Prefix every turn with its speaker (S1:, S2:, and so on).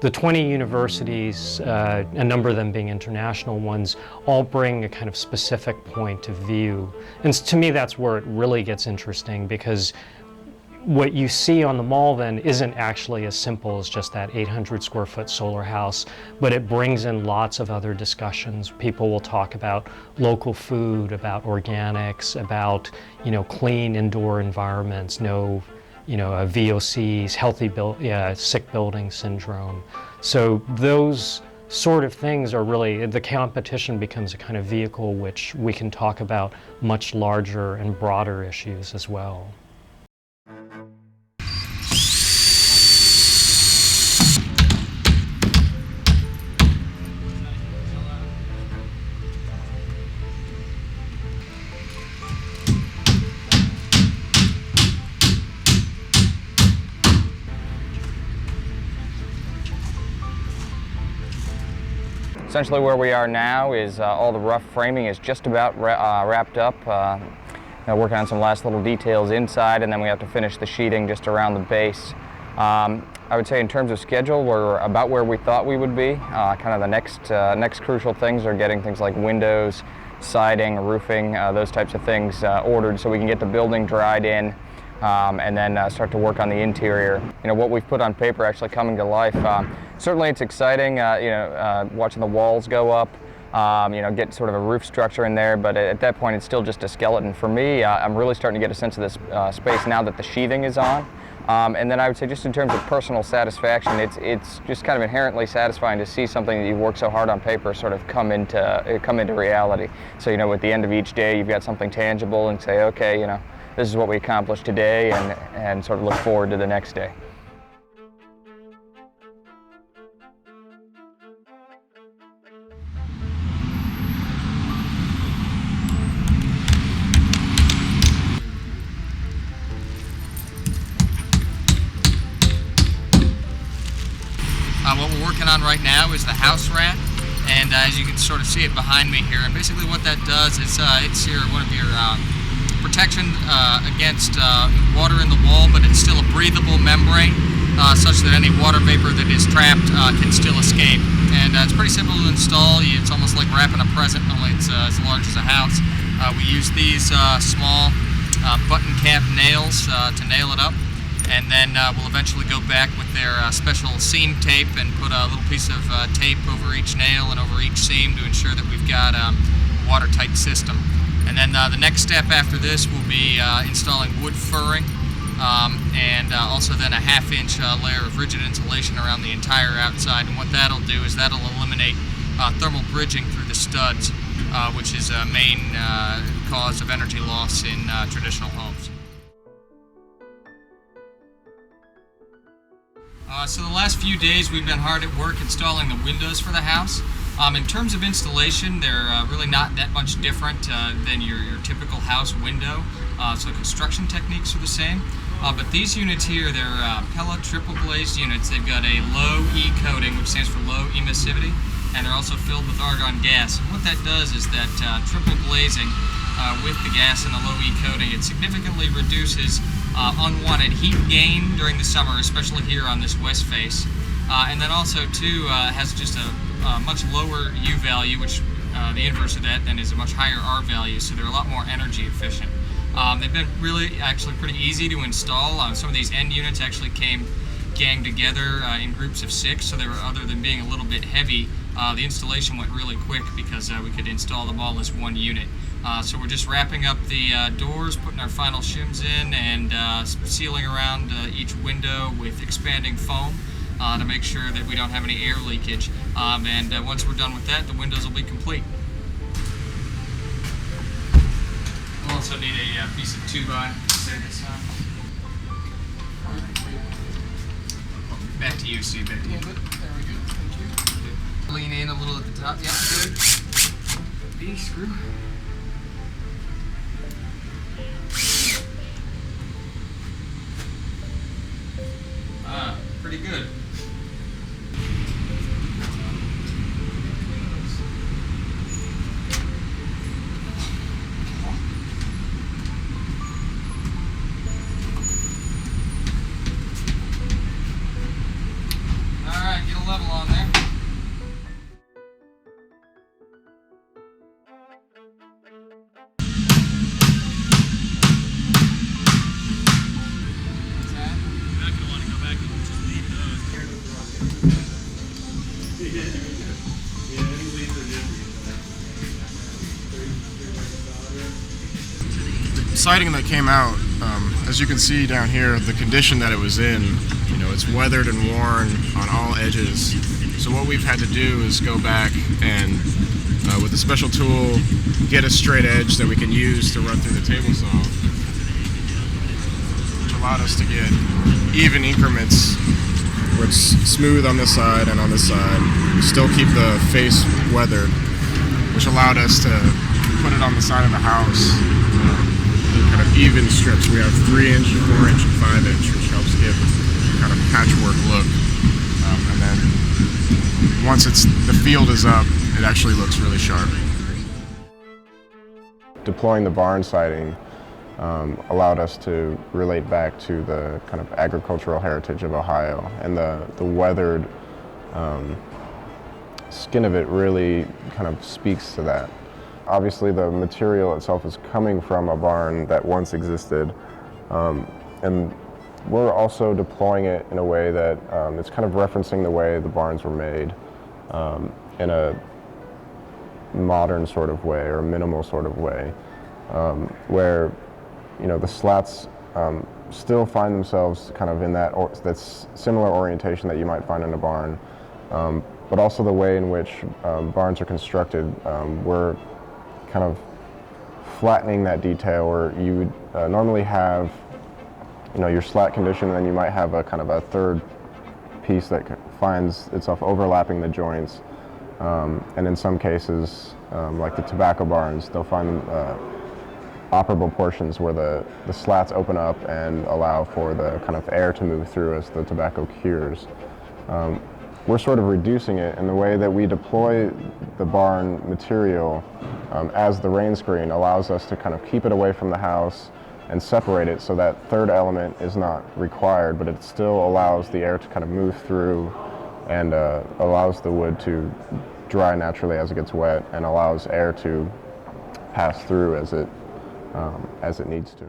S1: The 20 universities, a number of them being international ones, all bring a kind of specific point of view. And to me, that's where it really gets interesting, because what you see on the mall then isn't actually as simple as just that 800 square foot solar house, but it brings in lots of other discussions. People will talk about local food, about organics, about, clean indoor environments, VOCs, sick building syndrome. So those sort of things are really, the competition becomes a kind of vehicle which we can talk about much larger and broader issues as well.
S2: Essentially where we are now is all the rough framing is just about wrapped up. Working on some last little details inside, and then we have to finish the sheeting just around the base. I would say in terms of schedule, we're about where we thought we would be. Kind of the next crucial things are getting things like windows, siding, roofing, those types of things ordered so we can get the building dried in. And then start to work on the interior. What we've put on paper actually coming to life. Certainly it's exciting, watching the walls go up, get sort of a roof structure in there, but at that point it's still just a skeleton. For me, I'm really starting to get a sense of this space now that the sheathing is on. And then I would say just in terms of personal satisfaction, it's just kind of inherently satisfying to see something that you've worked so hard on paper sort of come into reality. So, at the end of each day you've got something tangible and say, okay, this is what we accomplished today, and sort of look forward to the next day.
S3: What we're working on right now is the house rat, and as you can sort of see it behind me here, and basically what that does is it's one of your protection against water in the wall, but it's still a breathable membrane such that any water vapor that is trapped can still escape. And it's pretty simple to install. It's almost like wrapping a present, only it's as large as a house. We use these small button cap nails to nail it up, and then we'll eventually go back with their special seam tape and put a little piece of tape over each nail and over each seam to ensure that we've got a watertight system. And then the next step after this will be installing wood furring, and also then a half-inch layer of rigid insulation around the entire outside. And what that'll do is that'll eliminate thermal bridging through the studs, which is a main cause of energy loss in traditional homes. So the last few days we've been hard at work installing the windows for the house. In terms of installation, they're really not that much different than your typical house window, so construction techniques are the same. But these units here, they're Pella triple glazed units. They've got a low E coating, which stands for low emissivity, and they're also filled with argon gas. And what that does is that triple glazing with the gas and the low E coating, it significantly reduces unwanted heat gain during the summer, especially here on this west face. And then also too has just a much lower U value, which the inverse of that then is a much higher R value, so they're a lot more energy efficient. They've been actually pretty easy to install. Some of these end units actually came ganged together in groups of 6, so they were, other than being a little bit heavy, the installation went really quick because we could install them all as one unit. So we're just wrapping up the doors, putting our final shims in, and sealing around each window with expanding foam to make sure that we don't have any air leakage. And once we're done with that, the windows will be complete. We'll also need a piece of 2x. Back to you, Steve. Back to you.
S4: There we go. Thank you.
S3: Lean in a little at the top. Yeah, good. B screw. Pretty good. All right, get a level on there.
S5: Siding that came out, as you can see down here, the condition that it was in, you know, it's weathered and worn on all edges. So what we've had to do is go back and, with a special tool, get a straight edge that we can use to run through the table saw, which allowed us to get even increments where it's smooth on this side and on this side. Still keep the face weathered, which allowed us to put it on the side of the house. Kind of even strips. We have 3-inch, 4-inch, and 5-inch, which helps give kind of patchwork look. And then once the field is up, it actually looks really sharp. Deploying the barn siding allowed us to relate back to the kind of agricultural heritage of Ohio, and the weathered skin of it really kind of speaks to that. Obviously, the material itself is coming from a barn that once existed, and we're also deploying it in a way that it's kind of referencing the way the barns were made in a modern sort of way, or minimal sort of way, where, you know, the slats still find themselves kind of in that that's similar orientation that you might find in a barn, but also the way in which barns are constructed. We're kind of flattening that detail, where you would normally have, you know, your slat condition, and then you might have a kind of a third piece that finds itself overlapping the joints. And in some cases, like the tobacco barns, they'll find operable portions where the slats open up and allow for the kind of air to move through as the tobacco cures. We're sort of reducing it in the way that we deploy the barn material as the rain screen allows us to kind of keep it away from the house and separate it, so that third element is not required, but it still allows the air to kind of move through and allows the wood to dry naturally as it gets wet, and allows air to pass through as it needs to.